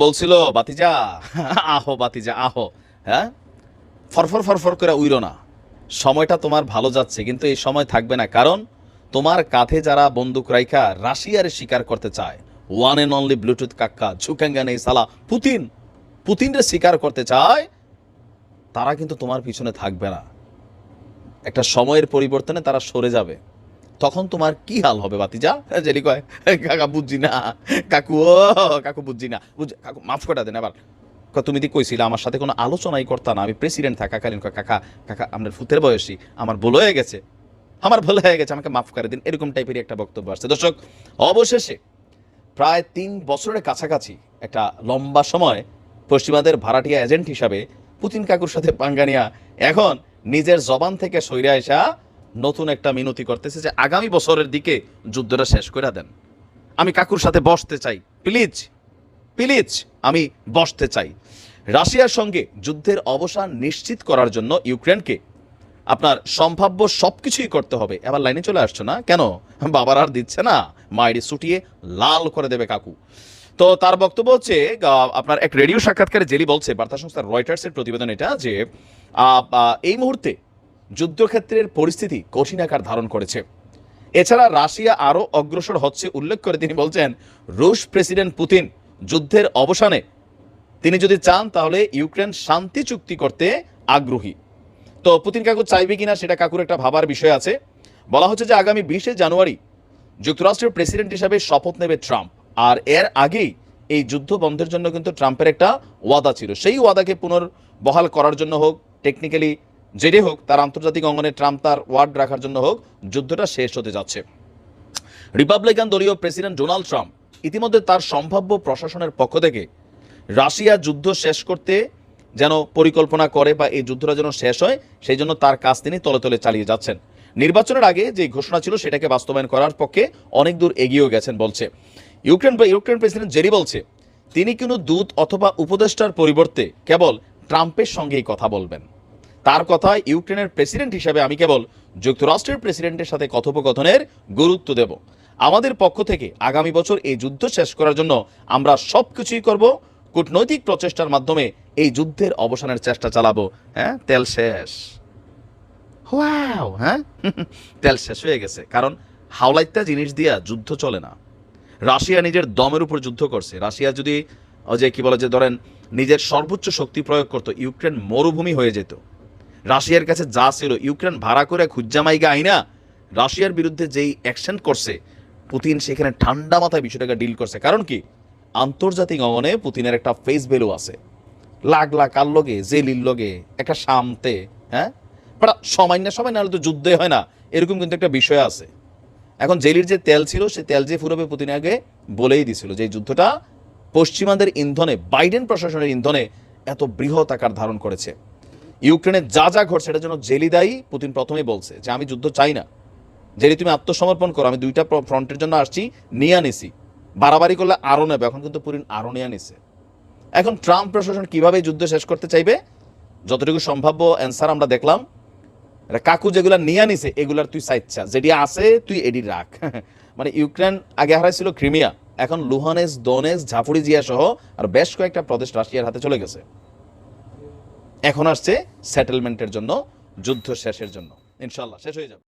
বলছিল বাতিজা আহো, বাতিজা আহো, হ্যাঁ ফরফর ফরফর করে উইরো না, সময়টা তোমার ভালো যাচ্ছে, কিন্তু এই সময় থাকবে না। কারণ তোমার কাঁধে যারা বন্দুক রাইখা রাশিয়ার শিকার করতে চায়, ওয়ান এন্ড অনলি ব্লুটুথ কাক্কা ঝুকাঙ্গা নেই সালা পুতিনরে শিকার করতে চায়, তারা কিন্তু তোমার পিছনে থাকবে না। একটা সময়ের পরিবর্তনে তারা সরে যাবে। তখন তোমার কি হাল হবে বাতিজা? জেলি কয় কাকা বুঝছি না, কাকু ও কাকু বুঝছি না, কাকু মাফ করে দেন। আবার তুমি দি কইছিলে আমার সাথে কোনো আলোচনাই করতা না, আমি প্রেসিডেন্ট থাকাকালীন। কাকা কাকা আপনার ফুতের বয়সী, আমার ভুল হয়ে গেছে, আমাকে মাফ করে দিন, এরকম টাইপের একটা বক্তব্য আসছে। দর্শক, অবশেষে প্রায় 3 বছরের কাছাকাছি একটা লম্বা সময় পশ্চিমাদের ভাড়াটিয়া এজেন্ট হিসাবে পুতিন কাকুর সাথে পাঙ্গা নিয়া এখন নিজের জবান থেকে সইরা আসা নতুন একটা মিনতি করতেছে যে আগামী বছরের দিকে যুদ্ধটা শেষ করে দেন, আমি কাকুর সাথে বসতে চাই, প্লিজ প্লিজ আমি বসতে চাই। রাশিয়ার সঙ্গে যুদ্ধের অবসান নিশ্চিত করার জন্য ইউক্রেনকে আপনার সম্ভাব্য সবকিছুই করতে হবে। এবার লাইনে চলে আসছো না কেন? বাবার আর দিচ্ছে না, মায়ের ছুটিয়ে লাল করে দেবে কাকু। তো তার বক্তব্য হচ্ছে, আপনার এক রেডিও সাক্ষাৎকারে জেলি বলছে, বার্তা সংস্থা রয়টার্সের প্রতিবেদন এটা, যে এই মুহূর্তে যুদ্ধক্ষেত্রের পরিস্থিতি কঠিন আকার ধারণ করেছে। এছাড়া রাশিয়া আরও অগ্রসর হচ্ছে উল্লেখ করে তিনি বলছেন, রুশ প্রেসিডেন্ট পুতিন যুদ্ধের অবসানে তিনি যদি চান তাহলে ইউক্রেন শান্তি চুক্তি করতে আগ্রহী। তো পুতিন কাকু চাইবে কিনা সেটা কাকুর একটা ভাবার বিষয় আছে। বলা হচ্ছে যে আগামী 20 জানুয়ারি যুক্তরাষ্ট্রের প্রেসিডেন্ট হিসাবে শপথ নেবে ট্রাম্প, আর এর আগেই এই যুদ্ধ বন্ধের জন্য কিন্তু ট্রাম্পের একটা ওয়াদা ছিল। সেই ওয়াদাকে পুনর্বহাল করার জন্য হোক, টেকনিক্যালি যেটি হোক, তার আন্তর্জাতিক অঙ্গনে ট্রাম্প তার ওয়ার্ড রাখার জন্য হোক, যুদ্ধটা শেষ হতে যাচ্ছে। রিপাবলিকান দলীয় প্রেসিডেন্ট ডোনাল্ড ট্রাম্প ইতিমধ্যে তার সম্ভাব্য প্রশাসনের পক্ষ থেকে রাশিয়া যুদ্ধ শেষ করতে যেন পরিকল্পনা করে বা এই যুদ্ধটা যেন শেষ হয়, সেই জন্য তার কাজ তিনি তলে তলে চালিয়ে যাচ্ছেন। নির্বাচনের আগে যে ঘোষণা ছিল সেটাকে বাস্তবায়ন করার পক্ষে অনেক দূর এগিয়েও গেছেন বলছে ইউক্রেন প্রেসিডেন্ট জেরি বলছে, তিনি কোনো দূত অথবা উপদেষ্টার পরিবর্তে কেবল ট্রাম্পের সঙ্গেই কথা বলবেন। তার কথায়, ইউক্রেনের প্রেসিডেন্ট হিসাবে আমি কেবল যুক্তরাষ্ট্রের প্রেসিডেন্টের সাথে কথোপকথনের গুরুত্ব দেব। আমাদের পক্ষ থেকে আগামী বছর এই যুদ্ধ শেষ করার জন্য আমরা সব কিছুই করব, কূটনৈতিক প্রচেষ্টার মাধ্যমে এই যুদ্ধের অবসানের চেষ্টা চালাবো। হ্যাঁ, তেল শেষ, ওয়াও, হ্যাঁ তেল শেষ হয়ে গেছে। কারণ হাওলাইত্যা জিনিস দিয়া যুদ্ধ চলে না। রাশিয়া নিজের দমের উপর যুদ্ধ করছে। রাশিয়া যদি যে কি বলে যে ধরেন নিজের সর্বোচ্চ শক্তি প্রয়োগ করতো, ইউক্রেন মরুভূমি হয়ে যেত। রাশিয়ার কাছে যা ছিল ইউক্রেন ভাড়া করে খুজ্জামাইগা আইনা রাশিয়ার বিরুদ্ধে যেই অ্যাকশন করছে পুতিন, সেখানে ঠান্ডা মাথায় বিষয়টাকে ডিল করছে। কারণ কি, আন্তর্জাতিক অঙ্গনে পুতিনের একটা ফেস ভ্যালু আছে, লাখ লাখ কার লগে জেলির লগে একটা সামতে, হ্যাঁ সময় না হলে তো যুদ্ধে হয় না, এরকম কিন্তু একটা বিষয় আছে। এখন জেলির যে তেল ছিল, সে তেল যে ফুরবে পুতিন আগে বলেই দিছিল যে যুদ্ধটা পশ্চিমাদের ইন্ধনে, বাইডেন প্রশাসনের ইন্ধনে এত বৃহৎ আকার ধারণ করেছে। ইউক্রেনে যা যা ঘটছে সেটার জন্য জেলি দায়ী। পুতিন প্রথমেই বলছে যে আমি যুদ্ধ চাই না, জেলি তুমি আত্মসমর্পণ করো, আমি 2টা ফ্রন্টের জন্য আসছি, নিয়ে নিছি, বাড়াবাড়ি করলে আরও নেবে। এখন কিন্তু পুতিন আরও নিয়ে নিছে। এখন ট্রাম্প প্রশাসন কিভাবে যুদ্ধ শেষ করতে চাইবে, যতটুকু সম্ভাব্য অ্যান্সার আমরা দেখলাম, কাকু যেগুলা নিয়ে নিছে এগুলার তুই চাইছা, যেটি আছে তুই এডি রাখ। মানে ইউক্রেন আগে হারাইছিল ক্রিমিয়া, এখন লুহানেস, দোনেস, ঝাফুরিজিয়া সহ আর বেশ কয়েকটা প্রদেশ রাশিয়ার হাতে চলে গেছে। এখন আসছে সেটেলমেন্টের জন্য, যুদ্ধ শেষের জন্য। ইনশাল্লাহ শেষ হয়ে যাবে।